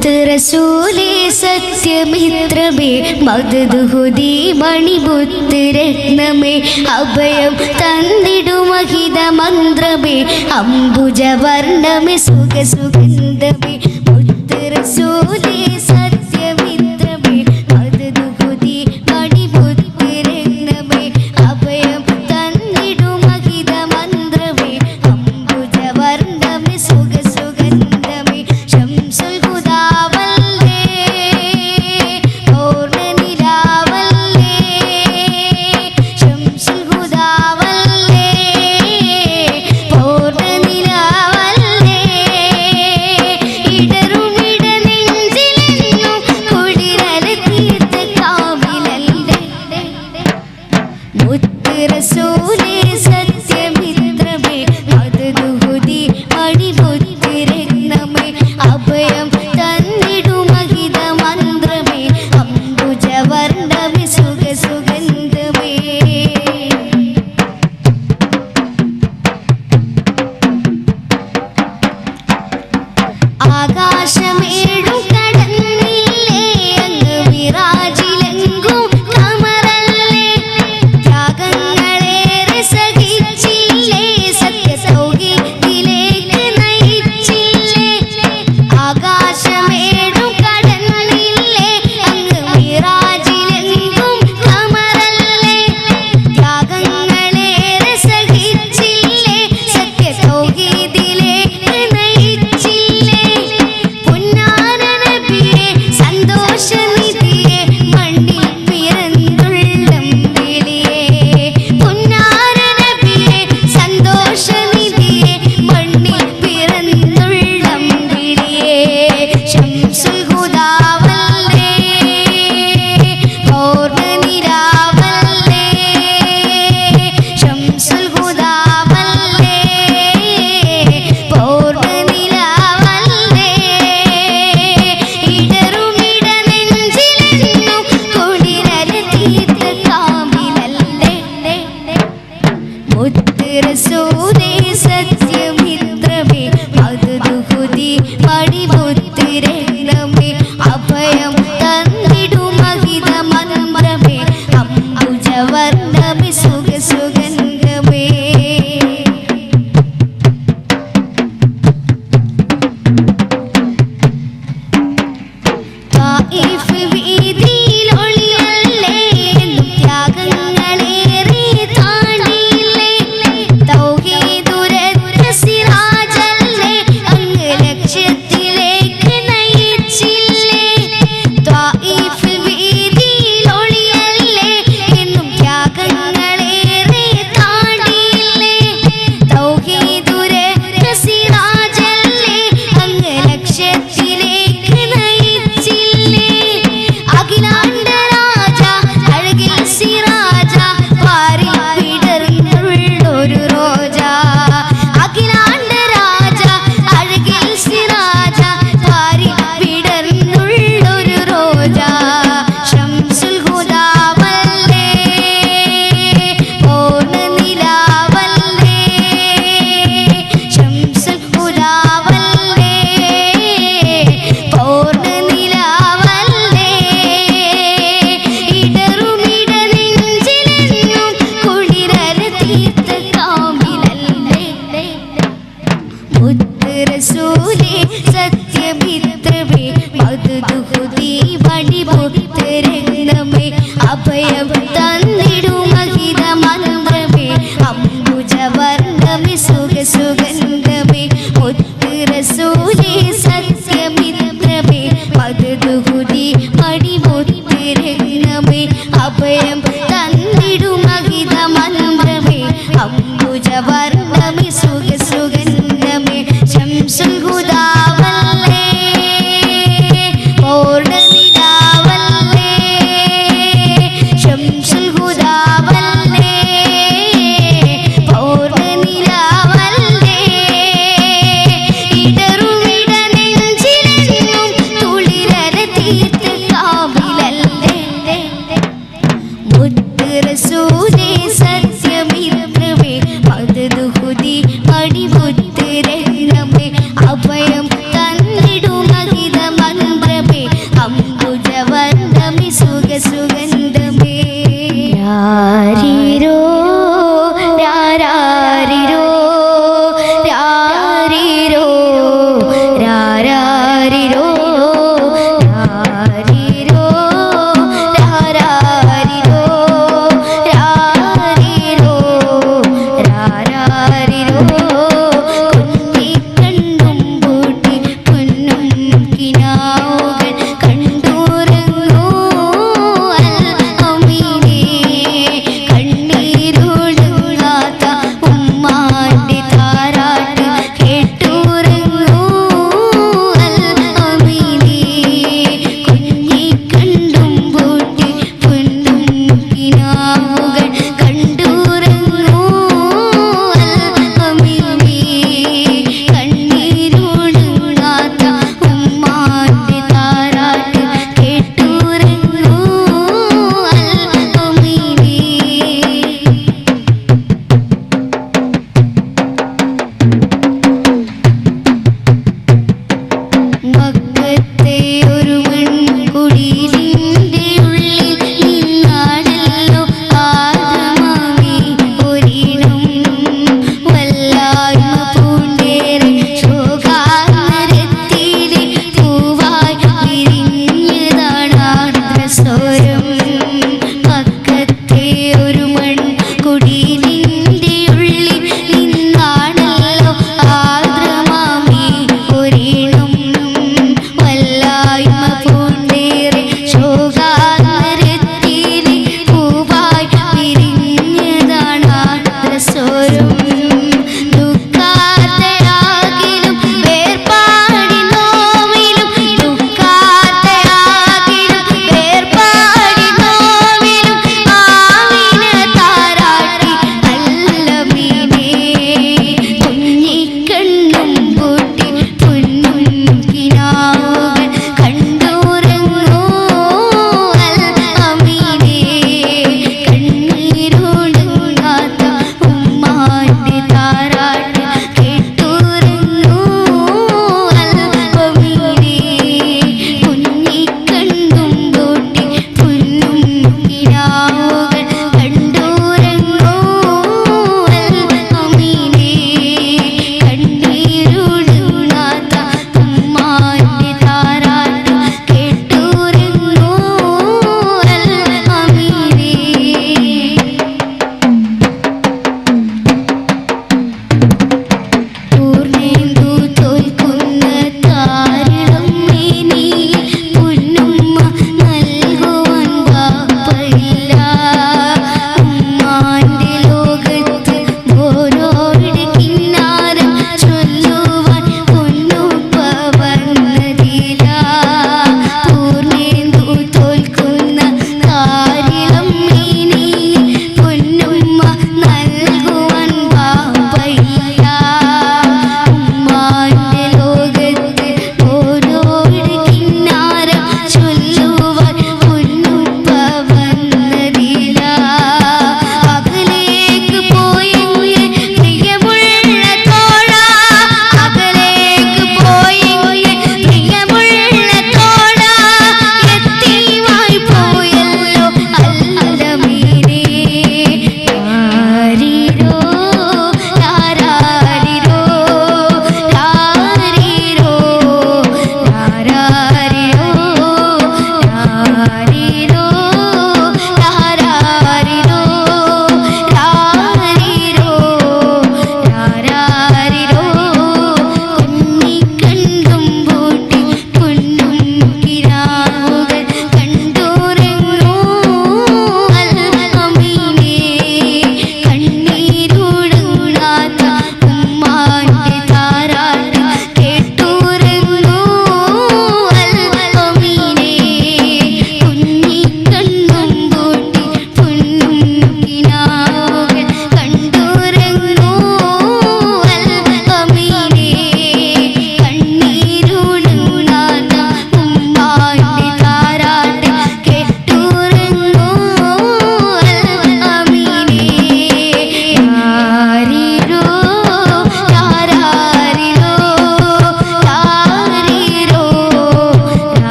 മുത്ത് റസൂലേ സത്യമിത്രമേ മധുദുഹുദീ മണിമുത്ത് രത്നമേ അഭയം തന്നിടുമഹിത മന്ത്രമേ അംബുജവർണ്ണമേ സുഖസുഗന്ധമേ മുത്ത് റസൂലേ സത്യമിത്രമേ മധുദുഹുദീ മണിമുത്ത് രത്നമേ അഭയം തന്നിടുമഹിത മന്ത്രമേ അംബുജവർണ്ണമേ സുഖസുഗന്ധമേ ശംസുൽ ഹുദാവല്ലേ പൂർണ്ണനിലാവല്ലേ ശംസുൽ ഹുദാവല്ലേ പൂർണ്ണനിലാവല്ലേ ഇടറുമിട നെഞ്ചിലെന്നും കുളിരല തീർത്ത കാമിലല്ലേ മുത്ത് റസൂലേ സത്യമിത്രമേ മധുദുഹുദീ മണിമുത്ത് രത്നമേ അഭയം തന്നിടുമഹിത മന്ത്രമേ അംബുജവർണ്ണമേ സുഖസുഗന്ധമേ ആകാശമേഴും കടന്നില്ലേ അങ്ങ് വിറാജിലെങ്കും കമറല്ലേ ത്യാഗങ്ങളേറെ സഹിച്ചില്ലേ സത്യസൗഖ്യത്തിലേക്ക് നയിച്ചില്ലേ ആകാശമേഴും കടന്നില്ലേ അങ്ങ് വിറാജിലെങ്കും കമറല്ലേ ത്യാഗങ്ങളേറെ സഹിച്ചില്ലേ സത്യസൗഖ്യത്തിലേക്ക് നയിച്ചില്ലേ പൊന്നാന നബിയെ സന്തോഷനിധിയെ മണ്ണിൽ പിറന്നുള്ളം വിളിയേ പൊന്നാന നബിയെ സന്തോഷനിധിയെ മണ്ണിൽ പിറന്നുള്ളം വിളിയേ ശംസുൽ ഹുദാവല്ലേ പൂർണ്ണനിലാവല്ലേ ശംസുൽ ഹുദാവല്ലേ പൂർണ്ണനിലാവല്ലേ ഇടറുമിട നെഞ്ചിലെന്നും കുളിരല തീർത്ത കാമിലല്ലേ മുത്ത് റസൂലേ സത്യമിത്രമേ മധുദുഹുദീ മണിമുത്ത് രത്നമേ അഭയം തന്നിടുമഹിത മന്ത്രമേ അംബുജവർണ്ണമേ സുഖസുഗന്ധമേ തായിഫ് വീതിയിലൊളിയല്ലേ എന്നും ത്യാഗങ്ങളേറെ താണ്ടിയില്ലേ തൗഹീദുരത്ത സിറാജല്ലേ അങ്ങ് ലക്ഷ്യത്തിലേക്ക് നയിച്ചില്ലേ തായിഫ് വീതിയിലൊളിയല്ലേ എന്നും ത്യാഗങ്ങളേറെ താണ്ടിയില്ലേ തൗഹീദുരത്ത സിറാജല്ലേ അങ്ങ് ലക്ഷ്യത്തിലേക്ക് നയിച്ചില്ലേ അഖിലാണ്ട രാജ അഴകിൽ സിറാജ പാരിൽ വിടർന്നുള്ളൊരു റോജ അഖിലാണ്ട രാജ അഴകിൽ സിറാജ പാരിൽ വിടർന്നുള്ളൊരു റോജ ശംസുൽ ഹുദാവല്ലേ പൂർണ്ണനിലാവല്ലേ ശംസുൽ ഹുദാവല്ലേ പൂർണ്ണനിലാവല്ലേ ഇടറുമിട നെഞ്ചിലെന്നും കുളിരല തീർത്ത കാമിലല്ലേ മുത്ത് റസൂലേ സത്യമിത്രമേ മധുദുഹുദീ മണിമുത്ത് രത്നമേ അഭയം തന്നിടുമഹിത മന്ത്രമേ അംബുജവർണ്ണമേ സുഖസുഗന്ധമേ മുത്ത് റസൂലേ സത്യമിത്രമേ മധുദുഹുദീ മണിമുത്ത് രത്നമേ അഭയം തന്നിടുമഹിത മന്ത്രമേ അംബുജവർണ്ണമേ സുഖസുഗന്ധമേ ശംസുൽ ഹുദാവല്ലേ പൂർണ്ണനിലാവല്ലേ ശംസുൽ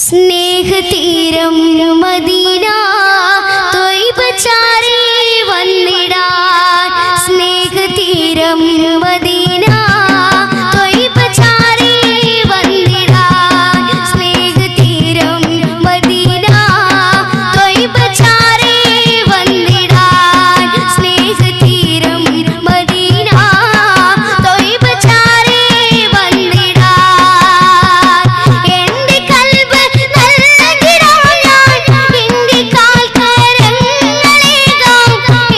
സ്നേഹതീരം മദീന ത്വയ്ബ ചാരി വന്നിടാൻ സ്നേഹതീരം മദീന ത്വയ്ബ ചാരി വന്നിടാൻ സ്നേഹതീരം മദീന ത്വയ്ബ ചാരി വന്നിടാൻ സ്നേഹതീരം മദീന ത്വയ്ബ ചാരി വന്നിടാൻ എൻ്റെ കൽബ് നൽകിടാൻ ഞാൻ എൻ്റെ കാൽക്കരങ്ങളേകാം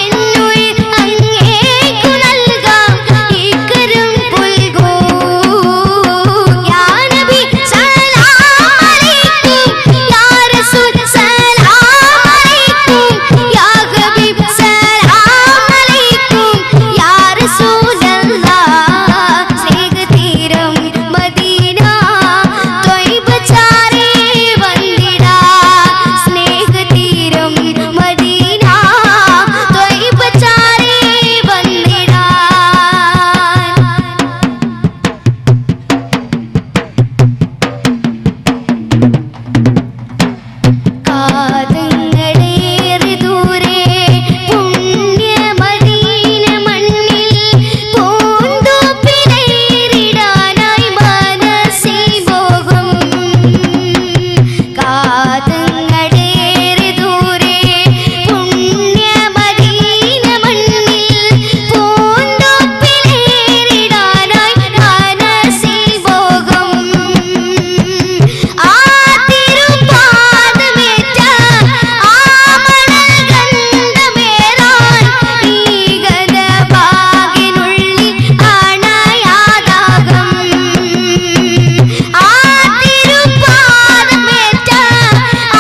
എന്നുയിർ അങ്ങേക്കു നൽകാം ഈ കരം പുൽകൂ യാ നബി സലാം അലൈക്കും യാ റസൂൽ സലാം അലൈക്കും യാ ഹബീബ് സലാം അലൈക്കും യാ റസൂലല്ലാഹ് സ്നേഹതീരം മദീന ത്വയ്ബ ചാരി വന്നിടാൻ സ്നേഹതീരം മദീന ത്വയ്ബ ചാരി വന്നിടാൻ കാതങ്ങളേറെ ദൂരെ പുണ്യ മദീന മണ്ണിൽ പൂന്തോപ്പിലേറിടാനായി മനസ്സിൽ മോഹം കാതങ്ങളേറെ ദൂരെ പുണ്യ മദീന മണ്ണിൽ പൂന്തോപ്പിലേറിടാനായി മനസ്സിൽ മോഹം ആ തിരുപാദമേറ്റ ആ മണൽ ഗന്ധമേറാൻ ഈ ഗതഭാഗിനുള്ളിൽ അണയാതാകം ആ തിരുപാദമേറ്റ ആ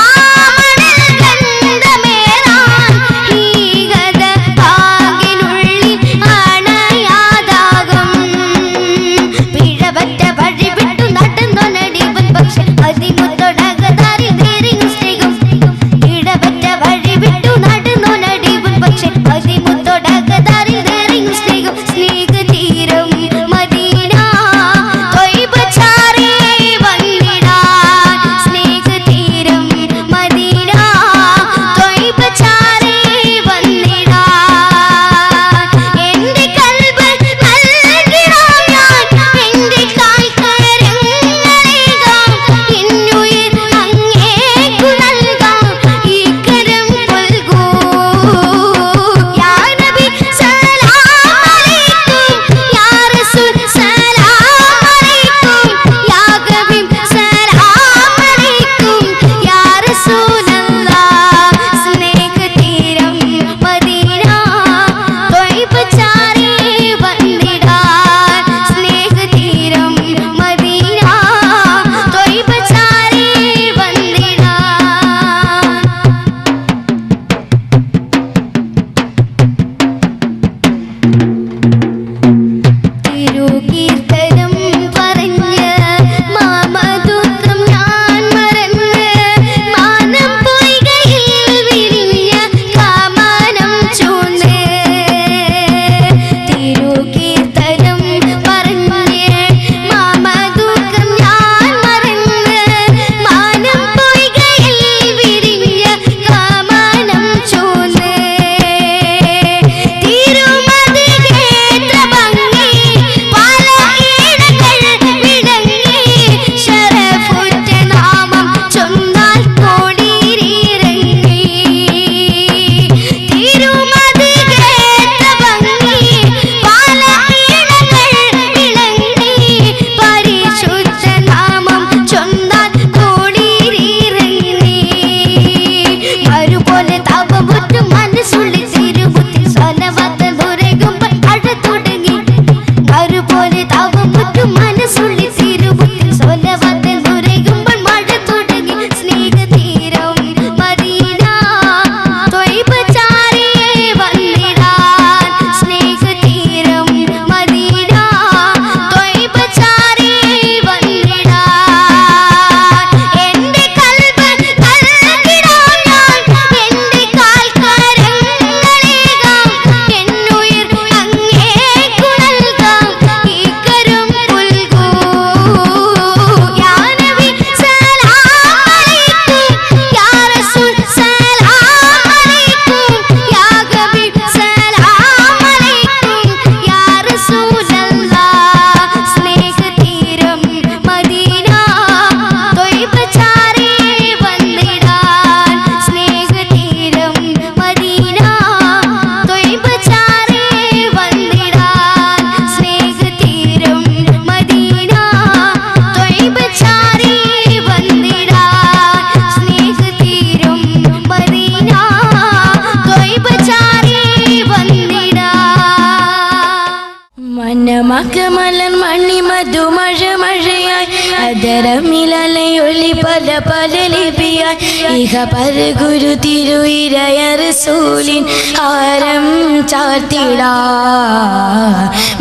മകമലൻ മണി മധുമഴ മഴയായി അതരമിലൊലി പല പല ലിപിയായി ഇഹ പര ഗുരു തിരുയിരയ റസൂലിൻ ഹാരം ചാർത്തിടാ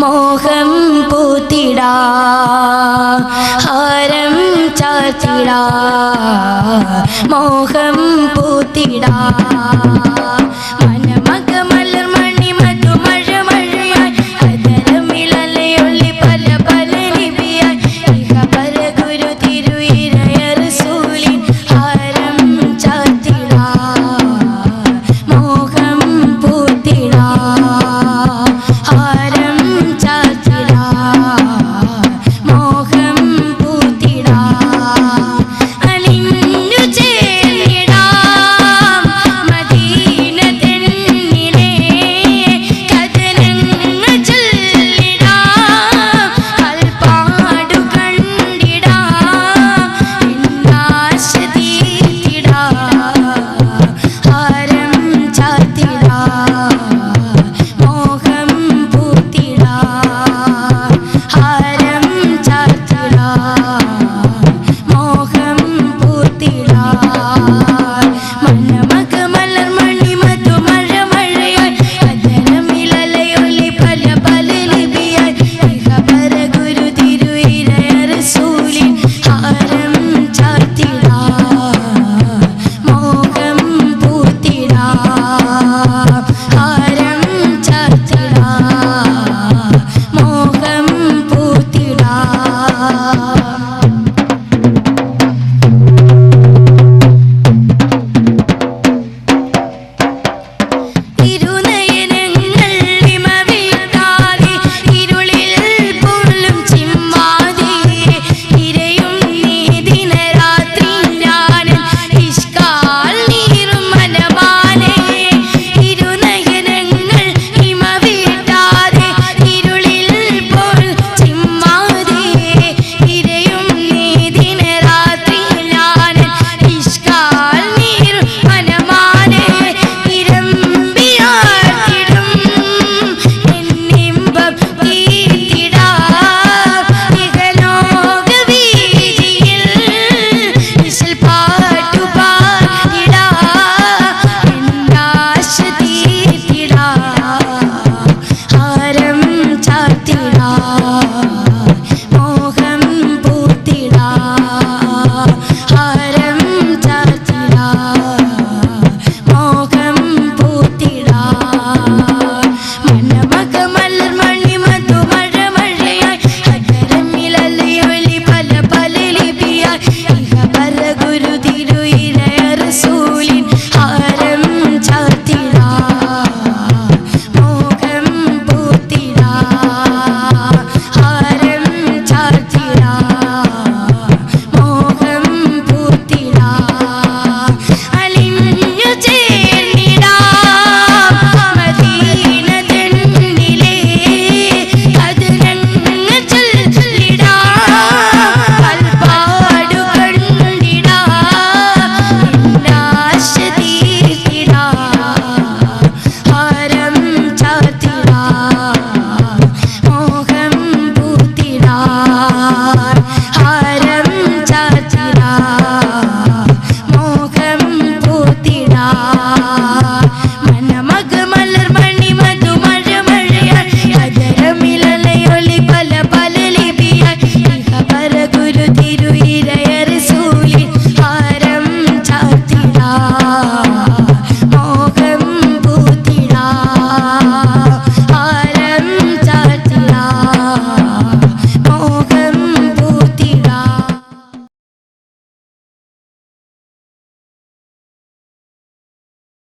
മോഹം പൂത്തിടാ ഹാരം ചാർത്തിടാ മോഹം പൂത്തിടാ